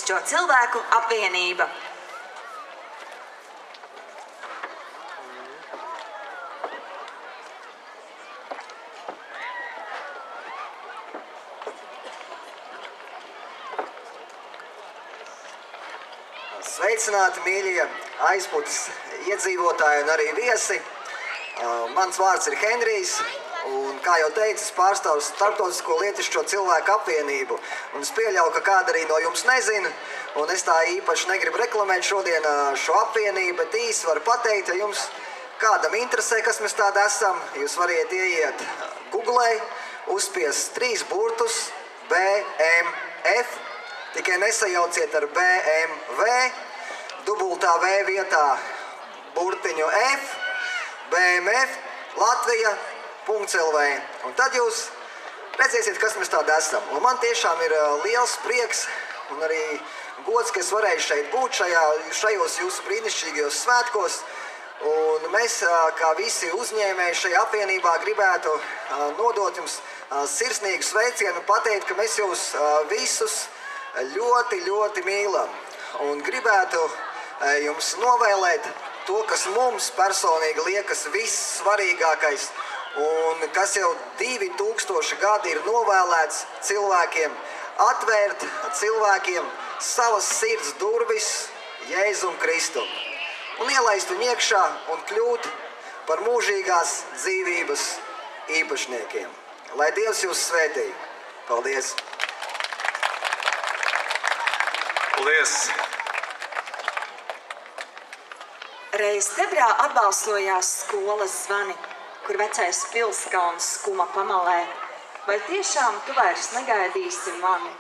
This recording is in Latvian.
Lietišķo cilvēku apvienība. Sveicināti, mīļie Aizputes iedzīvotāji un arī viesi. Mans vārds ir Henrijs, un, kā jau teicu, es pārstāvu Starptautisko Lietišķo cilvēku apvienību. Un es pieļauju, ka kāda arī no jums nezina, un es tā īpaši negribu reklamēt šodien šo apvienību, bet īsi varu pateikt, ja jums kādam interesē, kas mēs tādi esam, jūs variet ieiet Googlē, uzspiest 3 burtus BMF, tikai nesajauciet ar BMW, dubultā V vietā burtiņu F, BMF, Latvija.lv. Un tad jūs redzēsiet, kas mēs tādi esam. Un man tiešām ir liels prieks un arī gods, ka es varēju šeit būt šajos jūsu brīnišķīgajos svētkos. Un mēs, kā visi uzņēmēji šajā apvienībā, gribētu nodot jums sirsnīgu sveicienu un pateikt, ka mēs jūs visus ļoti, ļoti mīlam. Un gribētu jums novēlēt to, kas mums personīgi liekas vissvarīgākais un kas jau 2000 gadi ir novēlēts cilvēkiem, atvērt cilvēkiem savas sirds durvis Jēzum Kristum un ielaist viņu iekšā un kļūt par mūžīgās dzīvības īpašniekiem. Lai Dievs jūs svētī. Paldies! Paldies! Reiz Debrā atbalsojās skolas zvani, kur vecais pilskalns skuma pamalē. Vai tiešām tu vairs negaidīsi mani?